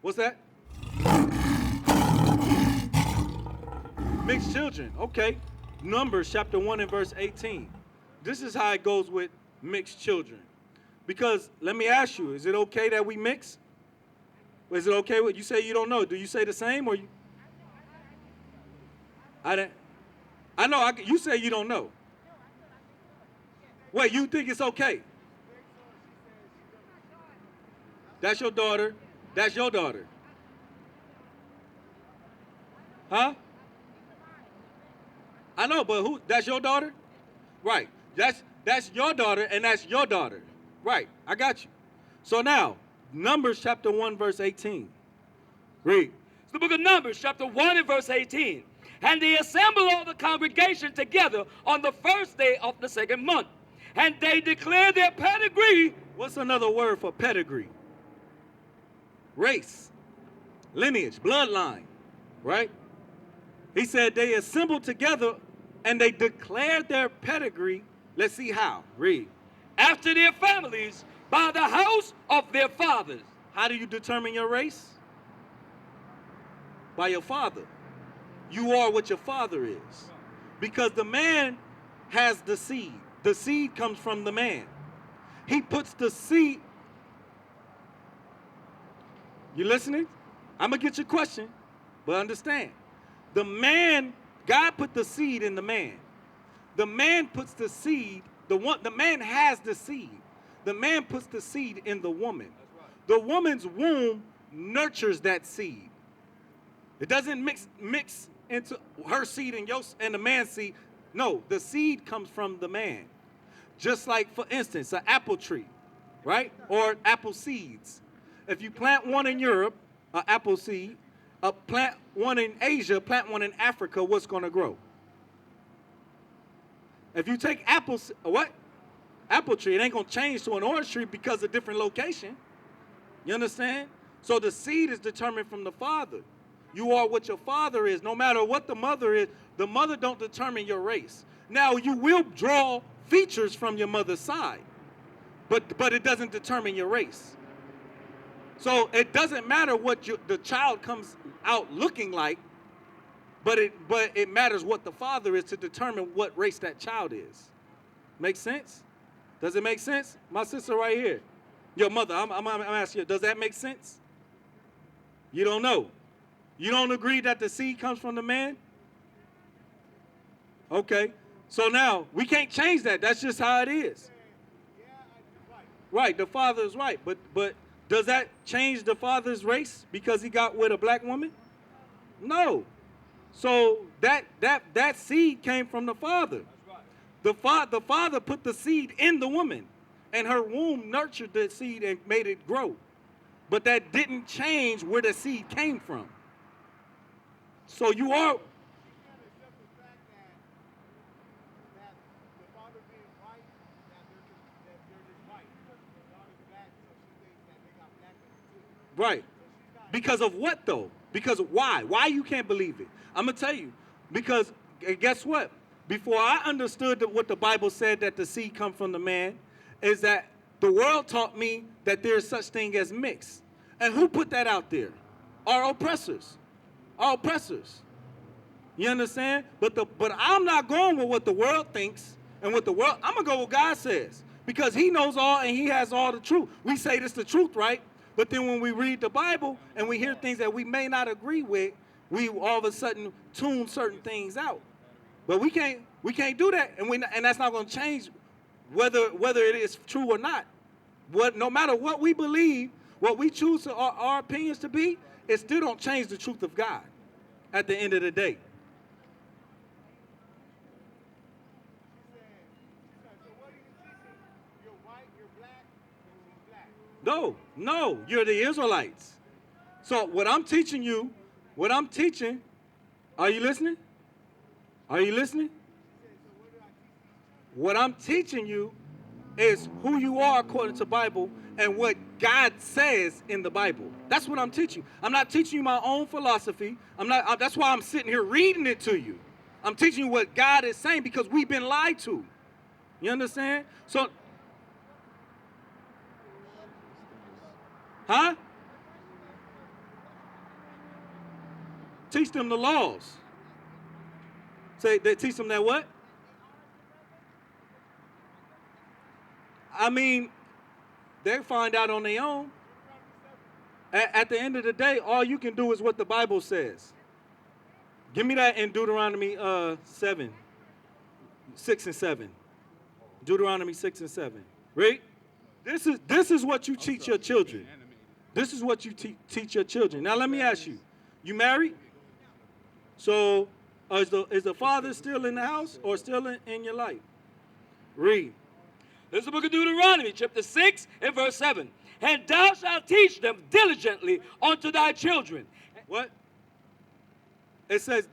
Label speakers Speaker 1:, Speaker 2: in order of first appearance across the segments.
Speaker 1: What's that? Mixed children. Okay. Numbers chapter 1 and verse 18. This is how it goes with mixed children. Because let me ask you, is it okay that we mix? Is it okay with you say you don't know? Do you say the same or you? I know. You say you don't know. Wait, you think it's okay? That's your daughter. That's your daughter. Huh? I know, but who? That's your daughter? Right. That's your daughter, and that's your daughter. Right. I got you. So now, Numbers chapter 1, verse 18. Read.
Speaker 2: It's the book of Numbers, chapter 1 and verse 18. And they assembled all the congregation together on the first day of the second month. And they declared their pedigree.
Speaker 1: What's another word for pedigree? Race, lineage, bloodline, right? He said they assembled together and they declared their pedigree. Let's see how. Read.
Speaker 2: After their families, by the house of their fathers.
Speaker 1: How do you determine your race? By your father. You are what your father is. Because the man has the seed. The seed comes from the man. He puts the seed. You listening? I'm going to get your question, but understand. The man, God put the seed in the man. The man puts the seed, the man has the seed. The man puts the seed in the woman. The woman's womb nurtures that seed. It doesn't mix into her seed and the man's seed. No, the seed comes from the man. Just like, for instance, an apple tree, right? Or apple seeds. If you plant one in Europe, an apple seed, plant one in Asia, plant one in Africa, what's going to grow? If you take apple tree, it ain't going to change to an orange tree because of different location. You understand? So the seed is determined from the father. You are what your father is. No matter what the mother is, the mother don't determine your race. Now, you will draw features from your mother's side, but it doesn't determine your race. So it doesn't matter what the child comes out looking like, but it matters what the father is to determine what race that child is. Make sense? Does it make sense? My sister right here, your mother, I'm asking you, does that make sense? You don't know. You don't agree that the seed comes from the man? Okay. So now, we can't change that. That's just how it is. Right, the father is right. But does that change the father's race because he got with a black woman? No. So that seed came from the father. The father put the seed in the woman, and her womb nurtured the seed and made it grow. But that didn't change where the seed came from. So you are. Right. Because of what, though? Because why? Why you can't believe it? I'm going to tell you. Because guess what? Before I understood what the Bible said that the seed come from the man, is that the world taught me that there is such thing as mixed. And who put that out there? Our oppressors. Our oppressors. You understand? But I'm not going with what the world thinks and what the world. I'm going to go with what God says. Because he knows all and he has all the truth. We say this the truth, right? But then when we read the Bible and we hear things that we may not agree with, we all of a sudden tune certain things out. But we can't do that, and that's not going to change whether it is true or not. No matter what we believe, what we choose our opinions to be, it still don't change the truth of God at the end of the day. No, you're the Israelites. So what I'm teaching, are you listening? Are you listening? What I'm teaching you is who you are according to the Bible and what God says in the Bible. That's what I'm teaching you. I'm not teaching you my own philosophy. That's why I'm sitting here reading it to you. I'm teaching you what God is saying because we've been lied to. You understand? So, huh? teach them the laws. Say they teach them that what? I mean, they find out on their own. At the end of the day, all you can do is what the Bible says. Give me that in Deuteronomy 7, 6 and 7. Deuteronomy 6 and 7. Right? This is what you teach your children. This is what you teach your children. Now let me ask you, you married? So is the father still in the house or still in your life? Read.
Speaker 2: This is the book of Deuteronomy, chapter 6 and verse 7. And thou shalt teach them diligently unto thy children.
Speaker 1: What? It says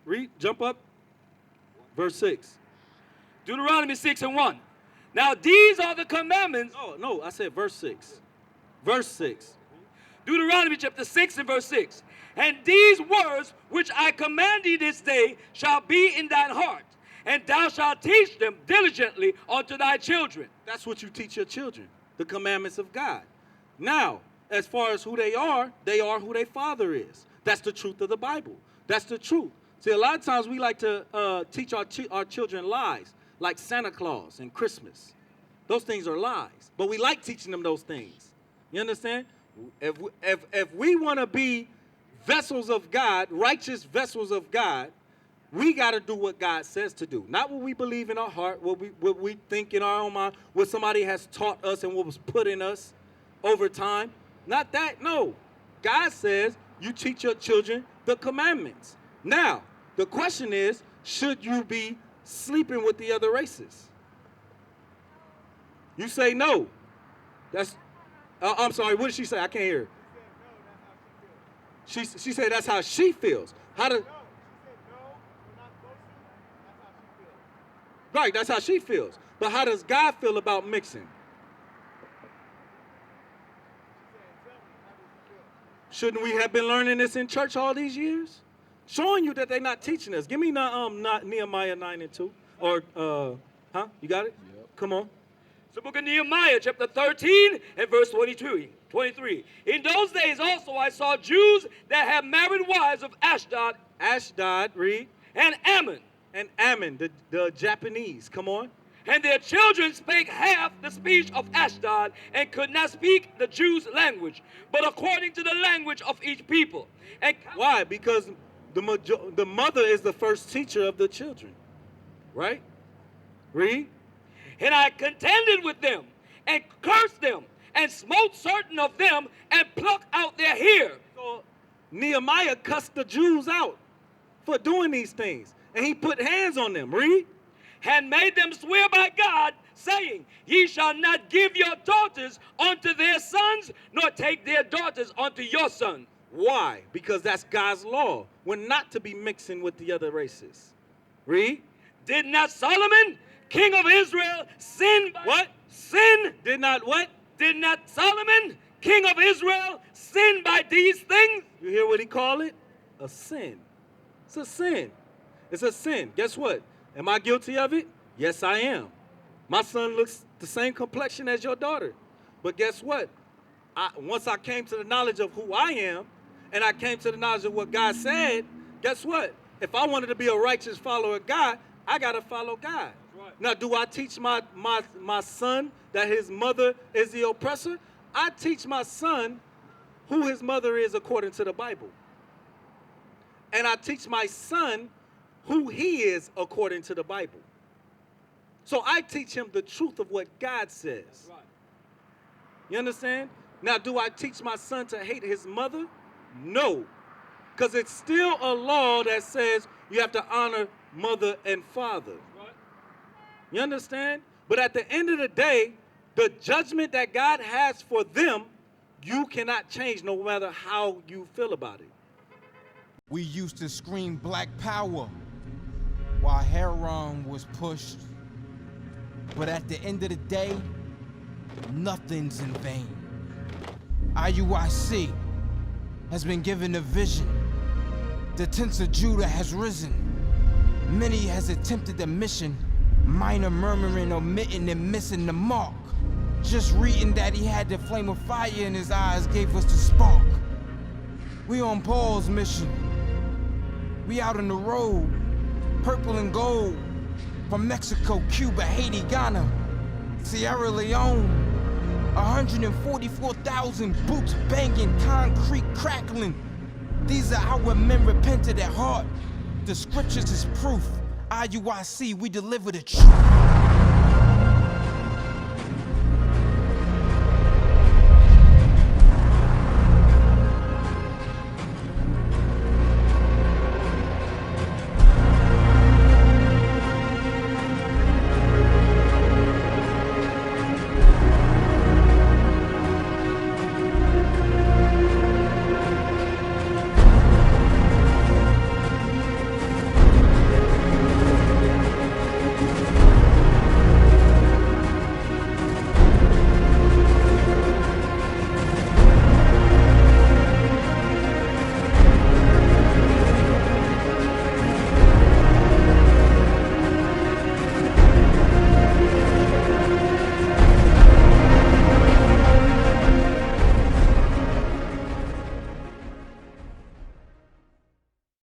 Speaker 1: read, jump up. Verse 6.
Speaker 2: Deuteronomy 6 and 1. Now these are the commandments.
Speaker 1: No, I said verse 6. Verse 6.
Speaker 2: Deuteronomy chapter 6 and verse 6. And these words which I command thee this day shall be in thine heart, and thou shalt teach them diligently unto thy children.
Speaker 1: That's what you teach your children, the commandments of God. Now, as far as who they are who their father is. That's the truth of the Bible. That's the truth. See, a lot of times we like to teach our children lies, like Santa Claus and Christmas. Those things are lies, but we like teaching them those things. You understand? If we want to be vessels of God, righteous vessels of God, we got to do what God says to do. Not what we believe in our heart, what we think in our own mind, what somebody has taught us and what was put in us over time. Not that, no. God says you teach your children the commandments. Now, the question is, should you be sleeping with the other races? You say no. I'm sorry, what did she say? I can't hear her. She said that's how she feels. Right, that's how she feels. But how does God feel about mixing? Shouldn't we have been learning this in church all these years? Showing you that they're not teaching us. Give me not Nehemiah 9 and 2. Or, you got it? Yep. Come on.
Speaker 2: It's the book of Nehemiah, chapter 13 and verse 23. In those days also I saw Jews that had married wives of Ashdod.
Speaker 1: Ashdod, read.
Speaker 2: And Ammon.
Speaker 1: And Ammon, the Japanese. Come on.
Speaker 2: And their children spake half the speech of Ashdod, and could not speak the Jews' language, but according to the language of each people. And
Speaker 1: why? Because the mother is the first teacher of the children. Right? Read.
Speaker 2: And I contended with them, and cursed them, and smote certain of them, and plucked out their hair.
Speaker 1: So Nehemiah cussed the Jews out for doing these things. And he put hands on them. Read.
Speaker 2: And made them swear by God, saying, Ye shall not give your daughters unto their sons, nor take their daughters unto your sons.
Speaker 1: Why? Because that's God's law. We're not to be mixing with the other races. Read.
Speaker 2: Did not Solomon, king of Israel, sin by...
Speaker 1: What?
Speaker 2: Sin.
Speaker 1: Did not what?
Speaker 2: Did not Solomon, king of Israel, sin by these things?
Speaker 1: You hear what he called it? A sin. It's a sin. It's a sin. Guess what? Am I guilty of it? Yes, I am. My son looks the same complexion as your daughter. But guess what? Once I came to the knowledge of who I am, and I came to the knowledge of what God said, guess what? If I wanted to be a righteous follower of God, I got to follow God. Right. Now, do I teach my son that his mother is the oppressor? I teach my son who his mother is according to the Bible. And I teach my son who he is according to the Bible. So I teach him the truth of what God says. Right. You understand? Now, do I teach my son to hate his mother? No. Because it's still a law that says you have to honor mother and father. Right. You understand? But at the end of the day, the judgment that God has for them, you cannot change no matter how you feel about it.
Speaker 3: We used to scream Black Power while heroin was pushed. But at the end of the day, nothing's in vain. IUIC has been given a vision. The tents of Judah has risen. Many has attempted the mission, minor murmuring, omitting, and missing the mark. Just reading that he had the flame of fire in his eyes gave us the spark. We on Paul's mission. We out on the road, purple and gold. From Mexico, Cuba, Haiti, Ghana, Sierra Leone. 144,000 boots banging, concrete crackling. These are our men repented at heart. The scriptures is proof. IUIC, we deliver the truth.